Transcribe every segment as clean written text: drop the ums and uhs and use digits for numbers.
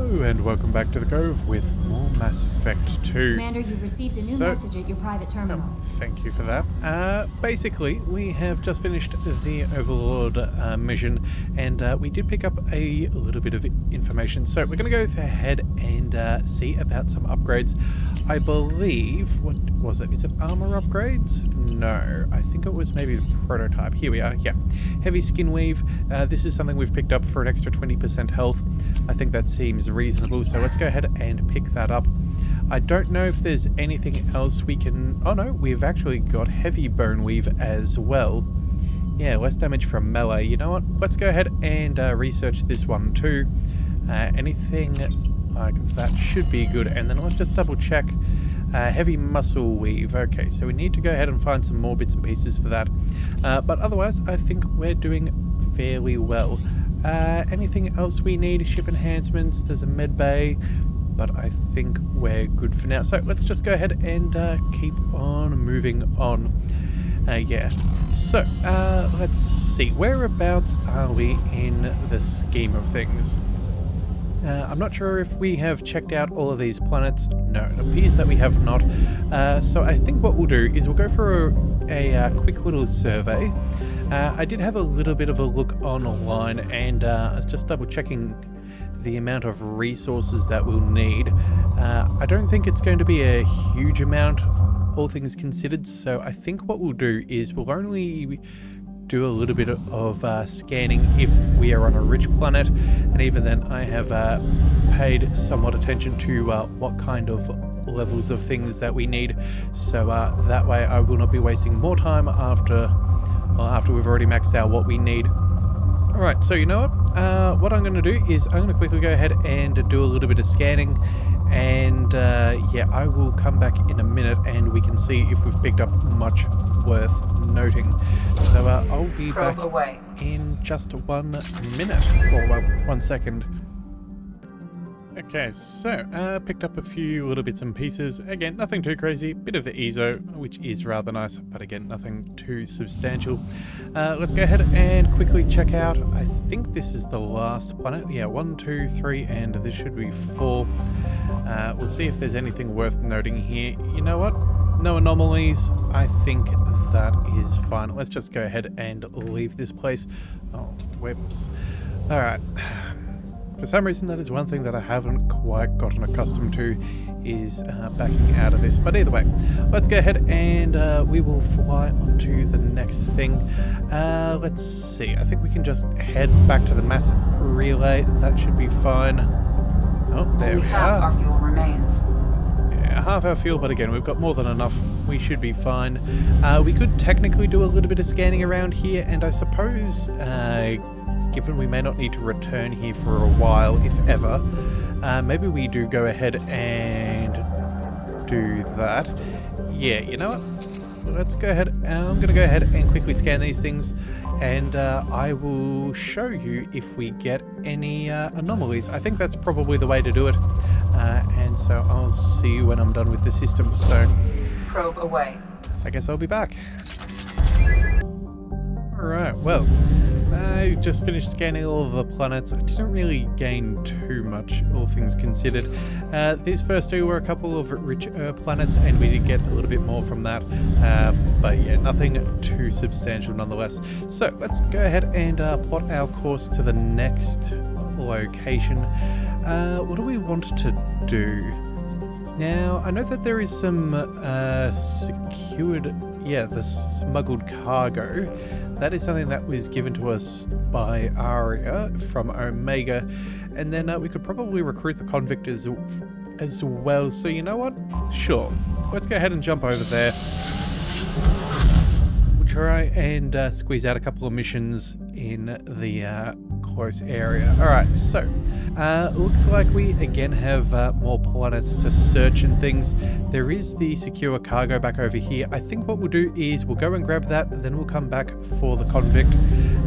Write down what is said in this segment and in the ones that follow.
Hello and welcome back to the Cove with more Mass Effect 2. Commander, you've received a new message at your private terminal. Thank you for that. Basically, we have just finished the Overlord mission, and we did pick up a little bit of information. So we're going to go ahead and see about some upgrades. I believe, what was it? Is it armor upgrades? No, I think it was maybe the prototype. Here we are, yeah. Heavy skin weave. This is something we've picked up for an extra 20% health. I think that seems reasonable, so let's go ahead and pick that up. I don't know if there's anything else we can... Oh no, we've actually got heavy bone weave as well. Yeah, less damage from melee. You know what? Let's go ahead and research this one too. Anything like that should be good. And then let's just double check. Heavy muscle weave. Okay, so we need to go ahead and find some more bits and pieces for that. But otherwise, I think we're doing fairly well. Anything else we need? Ship enhancements, there's a med bay, but I think we're good for now. So let's just go ahead and keep on moving on. Yeah, so let's see, whereabouts are we in the scheme of things? I'm not sure if we have checked out all of these planets. No, it appears that we have not. So I think what we'll do is we'll go for a quick little survey. I did have a little bit of a look online, and I was just double checking the amount of resources that we'll need. I don't think it's going to be a huge amount, all things considered, so I think what we'll do is we'll only do a little bit of scanning if we are on a rich planet, and even then I have paid somewhat attention to what kind of levels of things that we need, so that way I will not be wasting more time after we've already maxed out what we need. Alright, so you know what I'm going to do is I'm going to quickly go ahead and do a little bit of scanning, and yeah, I will come back in a minute and we can see if we've picked up much worth noting. So I'll be back in just 1 minute, or well, 1 second. Okay, so picked up a few little bits and pieces. Again, nothing too crazy. Bit of ESO, which is rather nice, but again, nothing too substantial. Let's go ahead and quickly check out. I think this is the last planet. Yeah, 1, 2, 3, and this should be 4. We'll see if there's anything worth noting here. You know what? No anomalies. I think that is fine. Let's just go ahead and leave this place. Oh, whoops. All right. For some reason, that is one thing that I haven't quite gotten accustomed to, is backing out of this. But either way, let's go ahead and we will fly onto the next thing. Let's see. I think we can just head back to the mass relay. That should be fine. Oh, there we are. Half our fuel remains. Yeah, half our fuel, but again, we've got more than enough. We should be fine. We could technically do a little bit of scanning around here, and I suppose... given we may not need to return here for a while, if ever, maybe we do go ahead and do that. Yeah, you know what? Let's go ahead. I'm going to go ahead and quickly scan these things, and I will show you if we get any anomalies. I think that's probably the way to do it, and so I'll see you when I'm done with the system. So, probe away. I guess I'll be back. Alright, well, I just finished scanning all of the planets. I didn't really gain too much, all things considered. These first two were a couple of rich planets, and we did get a little bit more from that. But yeah, nothing too substantial nonetheless. So let's go ahead and plot our course to the next location. What do we want to do? Now, I know that there is some secured... Yeah, the smuggled cargo. That is something that was given to us by Aria from Omega. And then we could probably recruit the convict as well. So you know what? Sure. Let's go ahead and jump over there. We'll try and squeeze out a couple of missions in the close area. Alright, so looks like we again have more planets to search and things. There is the secure cargo back over here. I think what we'll do is we'll go and grab that, and then we'll come back for the convict.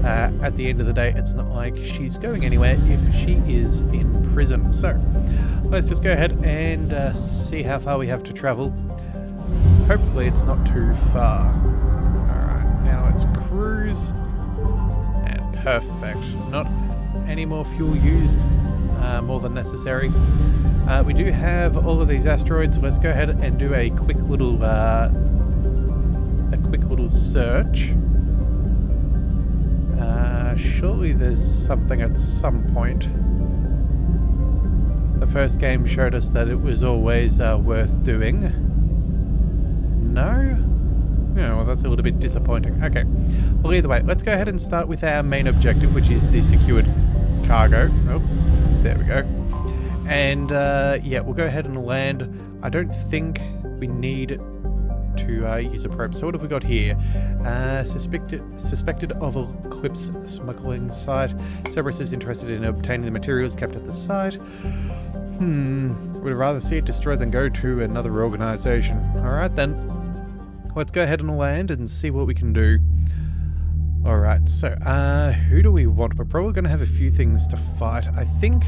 At the end of the day, it's not like she's going anywhere if she is in prison. So let's just go ahead and see how far we have to travel. Hopefully it's not too far. Alright, now let's cruise. And perfect. Not any more fuel used. more than necessary. We do have all of these asteroids. Let's go ahead and do a quick little search. Surely there's something at some point. The first game showed us that it was always worth doing. No? Yeah, well, that's a little bit disappointing. Okay. Well, either way, let's go ahead and start with our main objective, which is the secured cargo. Oh, there we go. And, yeah, we'll go ahead and land. I don't think we need to use a probe. So what have we got here? Suspected of Eclipse smuggling site. Cerberus is interested in obtaining the materials kept at the site. Would rather see it destroyed than go to another organization. Alright then. Let's go ahead and land and see what we can do. Alright, so, who do we want? We're probably going to have a few things to fight. I think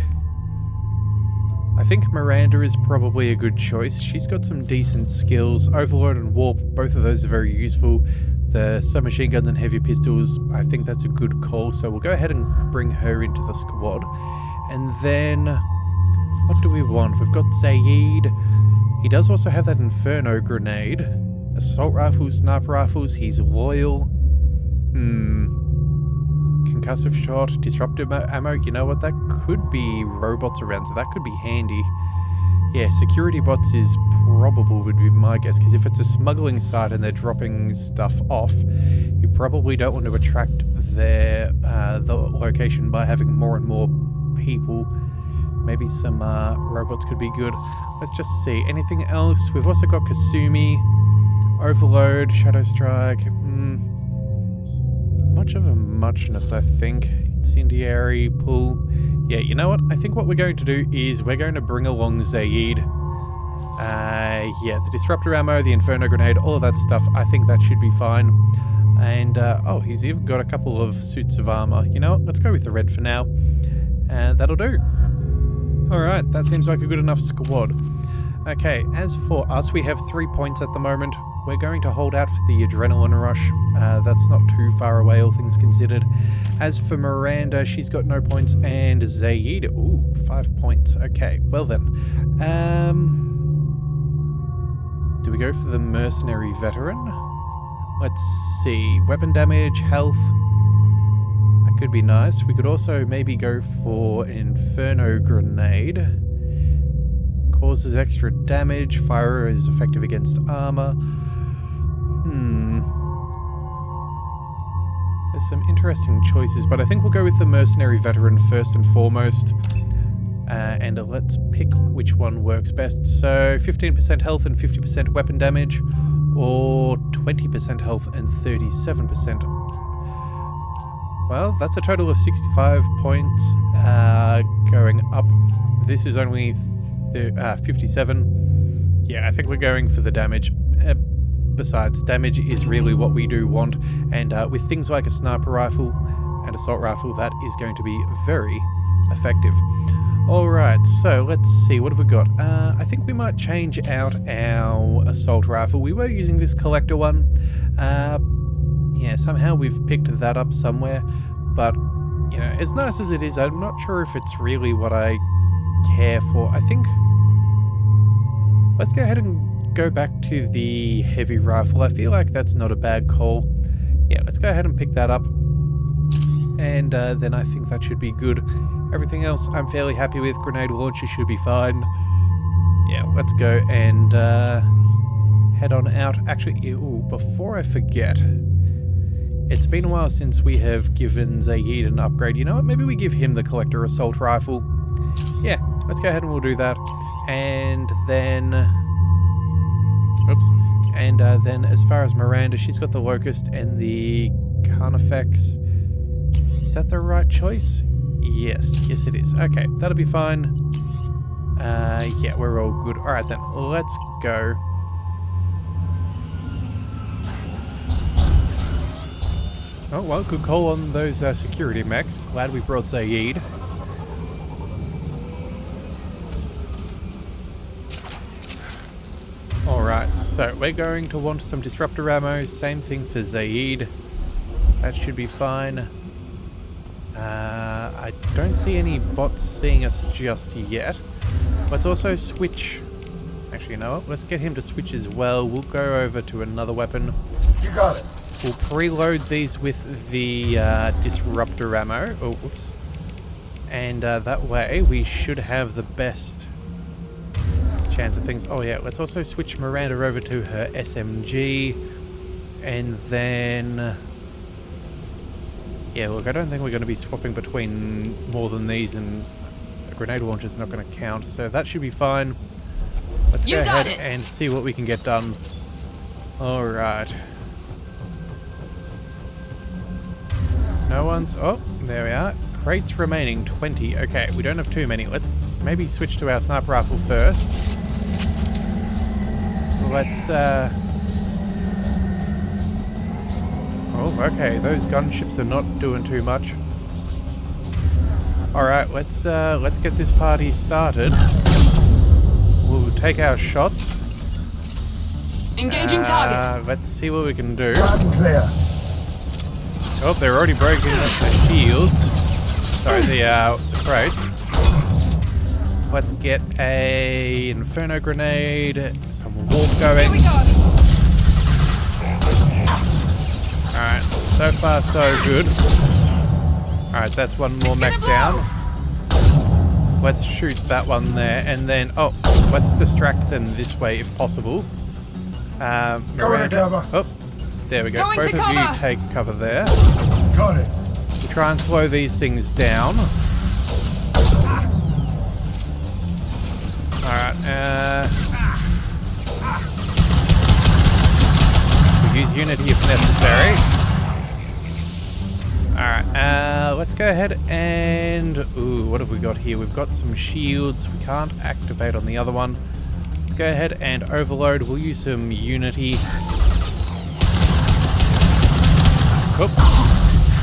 Miranda is probably a good choice. She's got some decent skills. Overlord and Warp, both of those are very useful. The submachine guns and heavy pistols, I think that's a good call. So we'll go ahead and bring her into the squad. And then, what do we want? We've got Zaid. He does also have that Inferno grenade. Assault rifles, sniper rifles, he's loyal. Concussive shot, disruptive ammo. You know what? That could be robots around, so that could be handy. Yeah, security bots is probable, would be my guess, because if it's a smuggling site and they're dropping stuff off, you probably don't want to attract their the location by having more and more people. Maybe some robots could be good. Let's just see. Anything else? We've also got Kasumi, Overload, Shadow Strike. Much of a muchness, I think. Incendiary, Pull. Yeah, you know what? I think what we're going to do is we're going to bring along Zaid. Yeah, the Disruptor ammo, the Inferno grenade, all of that stuff. I think that should be fine. And, oh, he's even got a couple of suits of armor. You know what? Let's go with the red for now. And that'll do. Alright, that seems like a good enough squad. Okay, as for us, we have 3 points at the moment. We're going to hold out for the adrenaline rush. That's not too far away, all things considered. As for Miranda, she's got no points. And Zaid, ooh, 5 points. Okay, well then. Do we go for the mercenary veteran? Let's see. Weapon damage, health. That could be nice. We could also maybe go for an Inferno grenade. Causes extra damage. Fire is effective against armor. There's some interesting choices, but I think we'll go with the mercenary veteran first and foremost. And let's pick which one works best. So 15% health and 50% weapon damage, or 20% health and 37%. Well, that's a total of 65 points going up. This is only 57. Yeah, I think we're going for the damage. Besides, damage is really what we do want, and with things like a sniper rifle and assault rifle, that is going to be very effective. Alright, so let's see, what have we got? I think we might change out our assault rifle. We were using this collector one. Yeah, somehow we've picked that up somewhere, but, you know, as nice as it is, I'm not sure if it's really what I care for. I think let's go ahead and go back to the heavy rifle. I feel like that's not a bad call. Yeah, let's go ahead and pick that up. And then I think that should be good. Everything else I'm fairly happy with. Grenade launcher should be fine. Yeah, let's go and head on out. Actually, ooh, before I forget, it's been a while since we have given Zaid an upgrade. You know what? Maybe we give him the collector assault rifle. Yeah, let's go ahead and we'll do that. And then... oops. And then as far as Miranda, she's got the Locust and the Carnifex. Is that the right choice? Yes. Yes, it is. Okay, that'll be fine. Yeah, we're all good. Alright then, let's go. Oh, well, good call on those security mechs. Glad we brought Zaid. Alright, so we're going to want some disruptor ammo. Same thing for Zaid. That should be fine. I don't see any bots seeing us just yet. Let's also switch. Actually, you know what? Let's get him to switch as well. We'll go over to another weapon. You got it. We'll preload these with the disruptor ammo. Oh, whoops. And that way we should have the best chance of things. Oh yeah, let's also switch Miranda over to her SMG. And then... yeah, look, I don't think we're going to be swapping between more than these, and the grenade launcher's not going to count, so that should be fine. Let's go ahead and see what we can get done. Alright. No one's... oh, there we are. Crates remaining, 20. Okay, we don't have too many. Let's maybe switch to our sniper rifle first. Let's, oh, okay, those gunships are not doing too much. Alright, let's get this party started. We'll take our shots. Engaging target. Let's see what we can do. Loud and clear. Oh, they're already breaking up the shields. Sorry, the crates. Let's get a inferno grenade, some warp going. Here we go. Alright, so far so good. Alright, that's one more mech down. Let's shoot that one there, and then, oh, let's distract them this way if possible. Going to cover. Oh, there we go. Going Both to of you cover. take cover there. Got it. We'll try and slow these things down. Alright, we'll use Unity if necessary. Alright, let's go ahead and... ooh, what have we got here? We've got some shields. We can't activate on the other one. Let's go ahead and overload. We'll use some Unity. Oop.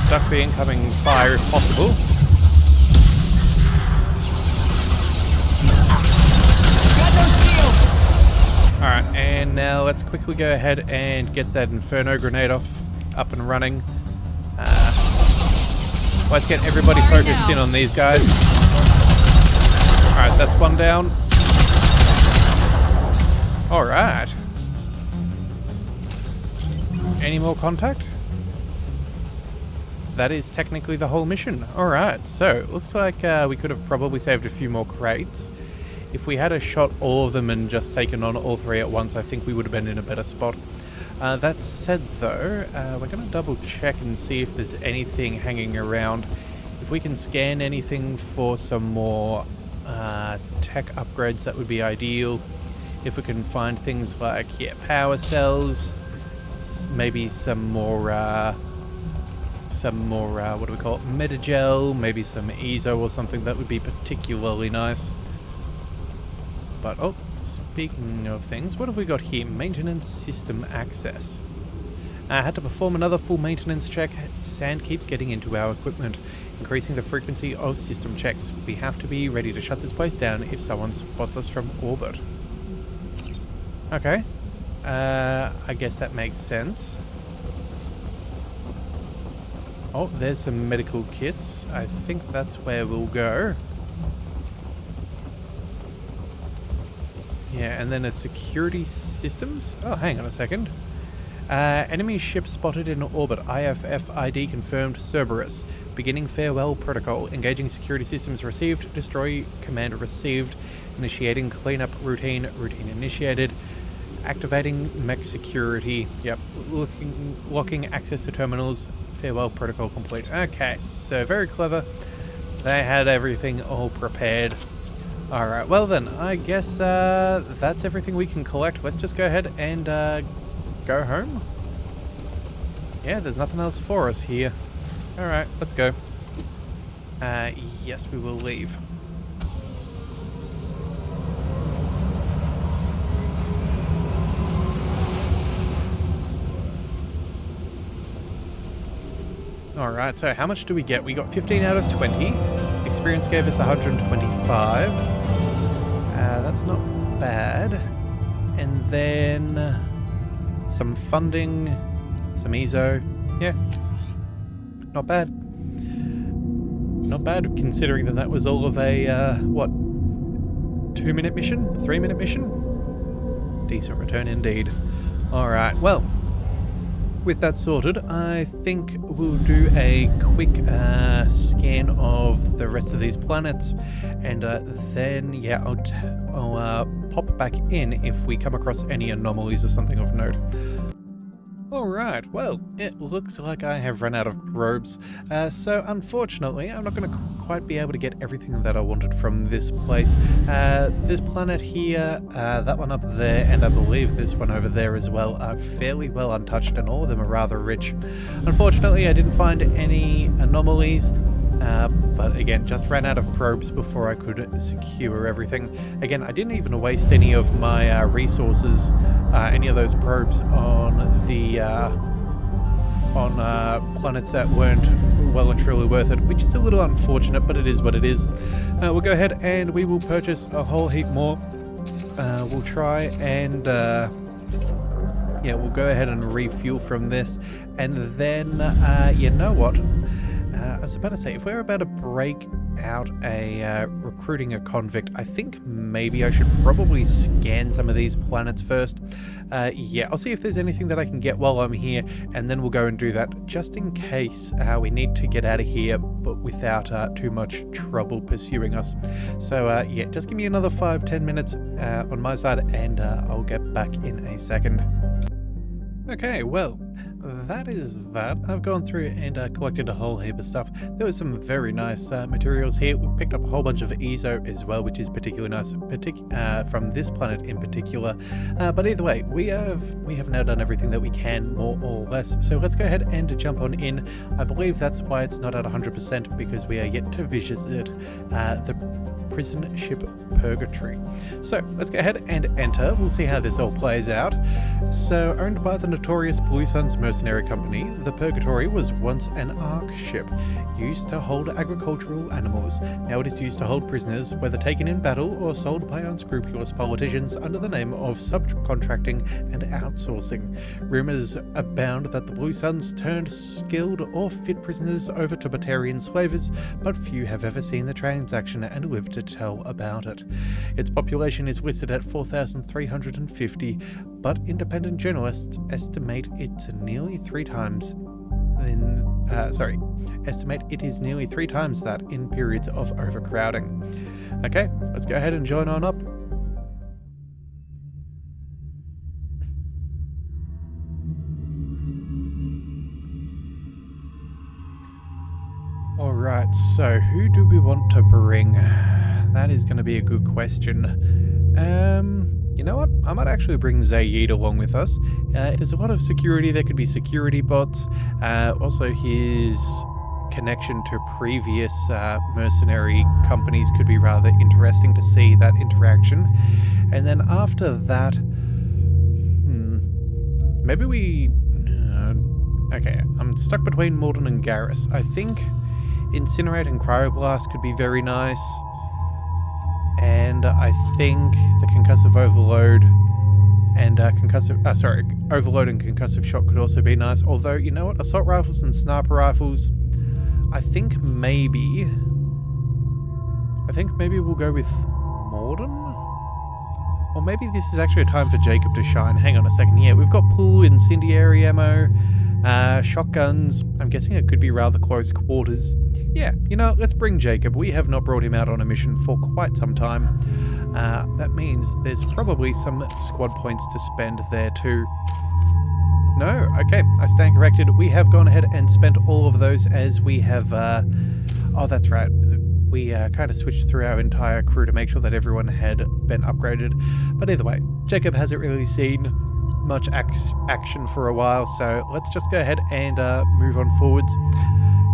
Duck the incoming fire if possible. Got no shield. Alright, and now let's quickly go ahead and get that inferno grenade up and running. Let's get everybody focused in on these guys. Alright, that's one down. Alright. Any more contact? That is technically the whole mission. Alright, so looks like we could have probably saved a few more crates. If we had shot all of them and just taken on all three at once, I think we would have been in a better spot. That said though, we're going to double check and see if there's anything hanging around. If we can scan anything for some more tech upgrades, that would be ideal. If we can find things like, yeah, power cells, maybe some more, what do we call it, metagel, maybe some EZO or something, that would be particularly nice. But, oh, speaking of things, what have we got here? Maintenance system access. I had to perform another full maintenance check. Sand keeps getting into our equipment, increasing the frequency of system checks. We have to be ready to shut this place down if someone spots us from orbit. Okay. I guess that makes sense. Oh, there's some medical kits. I think that's where we'll go. Yeah, and then a security systems. Oh, hang on a second. Enemy ship spotted in orbit. IFF ID confirmed. Cerberus. Beginning farewell protocol. Engaging security systems received. Destroy command received. Initiating cleanup routine. Routine initiated. Activating mech security. Yep. Locking access to terminals. Farewell protocol complete. Okay, so very clever. They had everything all prepared. Alright, well then, I guess that's everything we can collect. Let's just go ahead and go home. Yeah, there's nothing else for us here. Alright, let's go. Yes, we will leave. Alright, so how much do we get? We got 15 out of 20. Experience gave us 125. That's not bad. And then some funding, some EZO. Yeah, not bad. not bad considering that was all of a, what, 2-minute mission? 3-minute mission? Decent return indeed. Alright, well, with that sorted, I think we'll do a quick scan of the rest of these planets, and then, yeah, I'll pop back in if we come across any anomalies or something of note. Alright, well, it looks like I have run out of probes, so unfortunately I'm not going to quite be able to get everything that I wanted from this place. This planet here, that one up there, and I believe this one over there as well are fairly well untouched, and all of them are rather rich. Unfortunately, I didn't find any anomalies, but again, just ran out of probes before I could secure everything. Again, I didn't even waste any of my resources, any of those probes on the planets that weren't well and truly worth it, which is a little unfortunate, but it is what it is. We'll go ahead and we will purchase a whole heap more. We'll try and yeah, we'll go ahead and refuel from this, and then you know what? I was about to say, if we're about to break out recruiting a convict, I think maybe I should probably scan some of these planets first. Yeah, I'll see if there's anything that I can get while I'm here, and then we'll go and do that, just in case we need to get out of here, but without too much trouble pursuing us. So yeah, just give me another 5-10 minutes on my side, and I'll get back in a second. Okay, well, that is that. I've gone through and collected a whole heap of stuff. There was some very nice materials here. We picked up a whole bunch of EZO as well, which is particularly nice, from this planet in particular. But either way, we have now done everything that we can, more or less. So let's go ahead and jump on in. I believe that's why it's not at 100%, because we are yet to visit the prison ship Purgatory. So let's go ahead and enter. We'll see how this all plays out. So, owned by the notorious Blue Suns mercenary company, the Purgatory was once an ARC ship used to hold agricultural animals. Now it is used to hold prisoners, whether taken in battle or sold by unscrupulous politicians under the name of subcontracting and outsourcing. Rumors abound that the Blue Suns turned skilled or fit prisoners over to Batarian slavers, but few have ever seen the transaction and lived to tell about it. Its population is listed at 4,350, but independent journalists estimate it's nearly 3 times estimate it is nearly 3 times that in periods of overcrowding. Okay, let's go ahead and join on up. Alright, so who do we want to bring? That is going to be a good question. You know what? I might actually bring Zaid along with us. There's a lot of security. There could be security bots. Also, his connection to previous mercenary companies could be rather interesting to see that interaction. And then after that, maybe we... okay, I'm stuck between Morden and Garrus. I think Incinerate and Cryoblast could be very nice. And I think the Concussive Overload and Overload and Concussive Shock could also be nice. Although, you know what? Assault Rifles and Sniper Rifles, I think maybe we'll go with Morden? Or maybe this is actually a time for Jacob to shine. Hang on a second. Yeah, we've got pool, incendiary ammo, shotguns. I'm guessing it could be rather close quarters. Yeah, you know, let's bring Jacob. We have not brought him out on a mission for quite some time. That means there's probably some squad points to spend there too. No, okay, I stand corrected. We have gone ahead and spent all of those, as we have... oh, that's right. We kind of switched through our entire crew to make sure that everyone had been upgraded. But either way, Jacob hasn't really seen much action for a while, so let's just go ahead and move on forwards.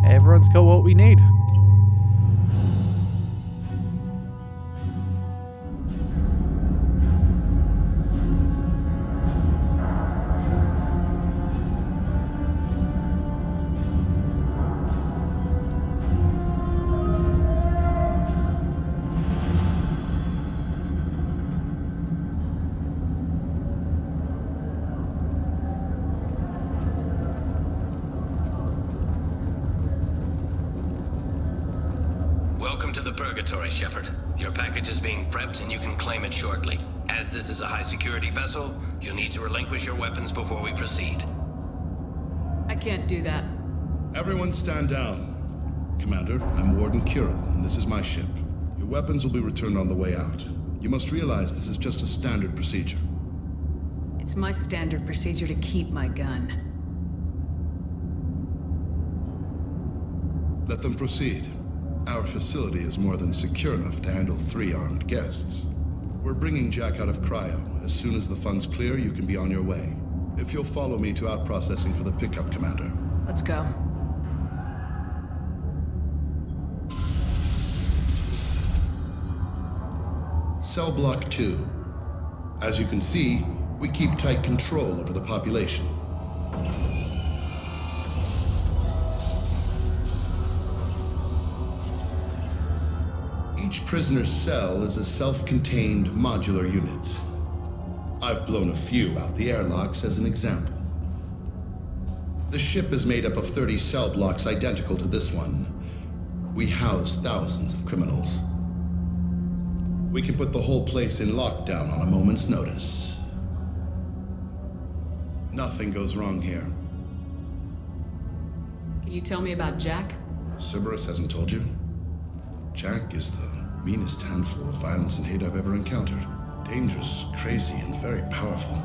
Everyone's got what we need. Purgatory, Shepard. Your package is being prepped and you can claim it shortly. As this is a high-security vessel, you'll need to relinquish your weapons before we proceed. I can't do that. Everyone stand down. Commander, I'm Warden Kirill, and this is my ship. Your weapons will be returned on the way out. You must realize this is just a standard procedure. It's my standard procedure to keep my gun. Let them proceed. Our facility is more than secure enough to handle 3 armed guests. We're bringing Jack out of cryo. As soon as the funds clear, you can be on your way. If you'll follow me to out-processing for the pickup, Commander. Let's go. Cell Block 2. As you can see, we keep tight control over the population. Each prisoner's cell is a self-contained modular unit. I've blown a few out the airlocks as an example. The ship is made up of 30 cell blocks identical to this one. We house thousands of criminals. We can put the whole place in lockdown on a moment's notice. Nothing goes wrong here. Can you tell me about Jack? Cerberus hasn't told you? Jack is the meanest handful of violence and hate I've ever encountered. Dangerous, crazy, and very powerful.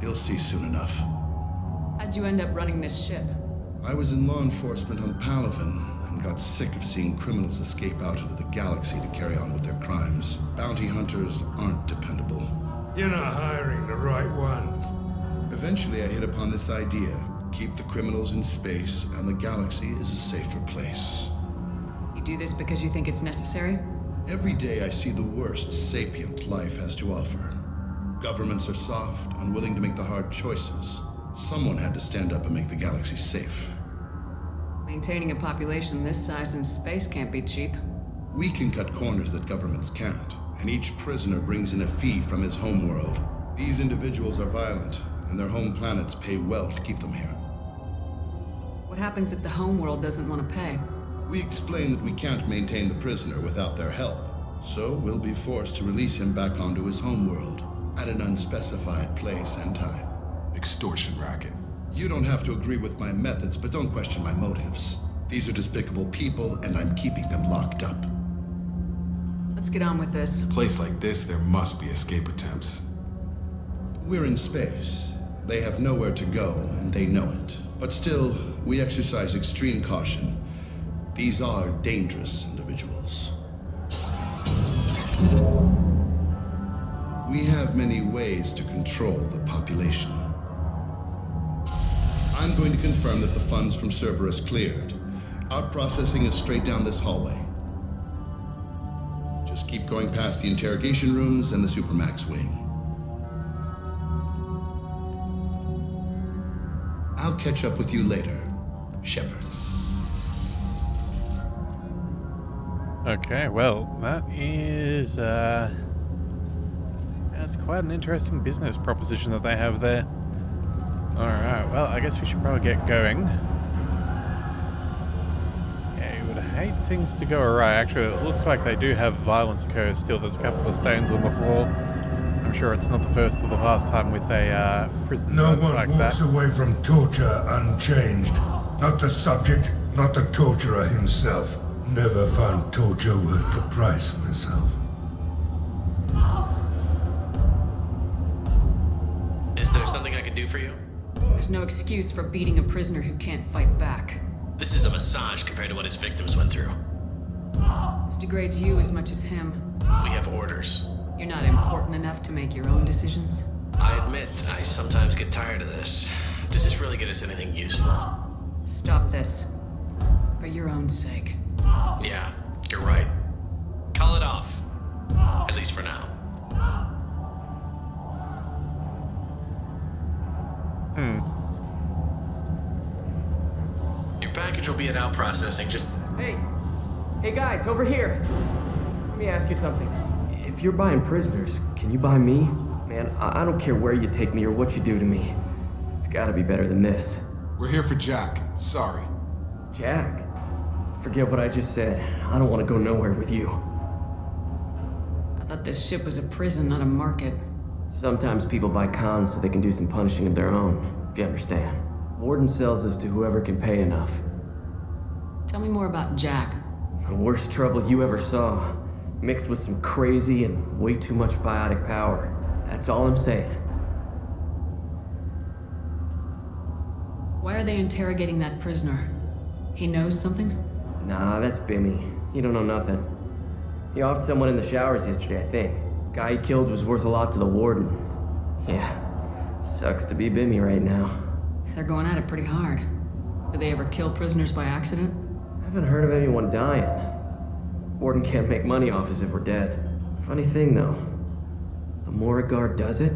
You'll see soon enough. How'd you end up running this ship? I was in law enforcement on Palaven and got sick of seeing criminals escape out into the galaxy to carry on with their crimes. Bounty hunters aren't dependable. You're not hiring the right ones. Eventually I hit upon this idea. Keep the criminals in space and the galaxy is a safer place. You do this because you think it's necessary? Every day I see the worst sapient life has to offer. Governments are soft, unwilling to make the hard choices. Someone had to stand up and make the galaxy safe. Maintaining a population this size in space can't be cheap. We can cut corners that governments can't, and each prisoner brings in a fee from his homeworld. These individuals are violent, and their home planets pay well to keep them here. What happens if the homeworld doesn't want to pay? We explain that we can't maintain the prisoner without their help, so we'll be forced to release him back onto his homeworld at an unspecified place and time. Extortion racket. You don't have to agree with my methods, but don't question my motives. These are despicable people, and I'm keeping them locked up. Let's get on with this. A place like this, there must be escape attempts. We're in space. They have nowhere to go, and they know it. But still, we exercise extreme caution. These are dangerous individuals. We have many ways to control the population. I'm going to confirm that the funds from Cerberus cleared. Out-processing is straight down this hallway. Just keep going past the interrogation rooms and the Supermax wing. I'll catch up with you later, Shepard. Okay, well, that is, that's quite an interesting business proposition that they have there. Alright, well, I guess we should probably get going. Yeah, you would hate things to go awry. Actually, it looks like they do have violence occur still. There's a couple of stains on the floor. I'm sure it's not the first or the last time with a prison No like one walks that. away from torture unchanged. Not the subject, not the torturer himself. Never found torture worth the price myself. Is there something I can do for you? There's no excuse for beating a prisoner who can't fight back. This is a massage compared to what his victims went through. This degrades you as much as him. We have orders. You're not important enough to make your own decisions. I admit, I sometimes get tired of this. Does this really get us anything useful? Stop this. For your own sake. Yeah, you're right. Call it off. At least for now. Your package will be at out processing. Just Hey guys, over here. Let me ask you something. If you're buying prisoners, can you buy me? Man, I don't care where you take me or what you do to me. It's gotta be better than this. We're here for Jack. Sorry. Jack? Forget what I just said. I don't want to go nowhere with you. I thought this ship was a prison, not a market. Sometimes people buy cons so they can do some punishing of their own, if you understand. Warden sells us to whoever can pay enough. Tell me more about Jack. The worst trouble you ever saw, mixed with some crazy and way too much biotic power. That's all I'm saying. Why are they interrogating that prisoner? He knows something? Nah, that's Bimmy. He don't know nothing. He offed someone in the showers yesterday, I think. Guy he killed was worth a lot to the warden. Yeah, sucks to be Bimmy right now. They're going at it pretty hard. Do they ever kill prisoners by accident? I haven't heard of anyone dying. Warden can't make money off us if we're dead. Funny thing though, the more a guard does it,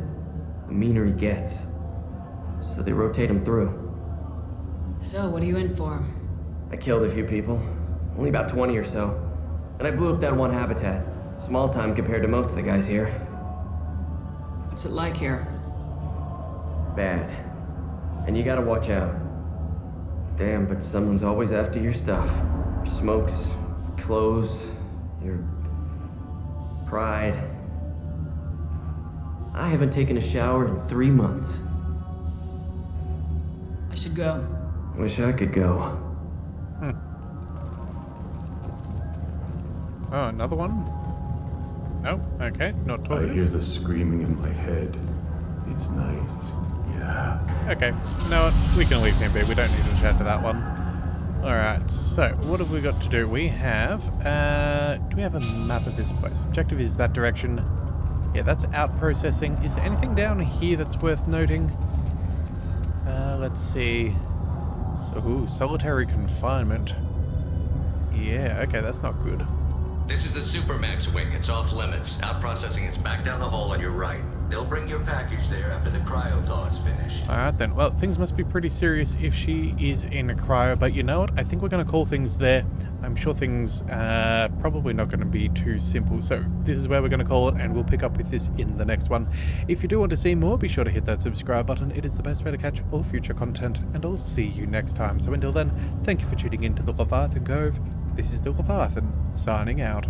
the meaner he gets. So they rotate him through. So, what are you in for? I killed a few people, only about 20 or so. And I blew up that one habitat. Small time compared to most of the guys here. What's it like here? Bad. And you gotta watch out. Damn, but someone's always after your stuff. Your smokes, clothes, your pride. I haven't taken a shower in 3 months. I should go. Wish I could go. Oh, another one? No? Okay, not I talkative. hear the screaming in my head. It's nice. Yeah. Okay, you know what? We can leave him be. We don't need to chat to that one. Alright, so what have we got to do? We have, do we have a map of this place? Objective is that direction. Yeah, that's out processing. Is there anything down here that's worth noting? Let's see. So, ooh, solitary confinement. Yeah, okay, that's not good. This is the Supermax wing. It's off limits. Out processing is back down the hall on your right. They'll bring your package there after the cryo thaw is finished. Alright then, well, things must be pretty serious if she is in a cryo, but you know what? I think we're going to call things there. I'm sure things are probably not going to be too simple, so this is where we're going to call it, and we'll pick up with this in the next one. If you do want to see more, be sure to hit that subscribe button. It is the best way to catch all future content, and I'll see you next time. So until then, thank you for tuning in to the Leviathan Cove. This is the Leviathan, signing out.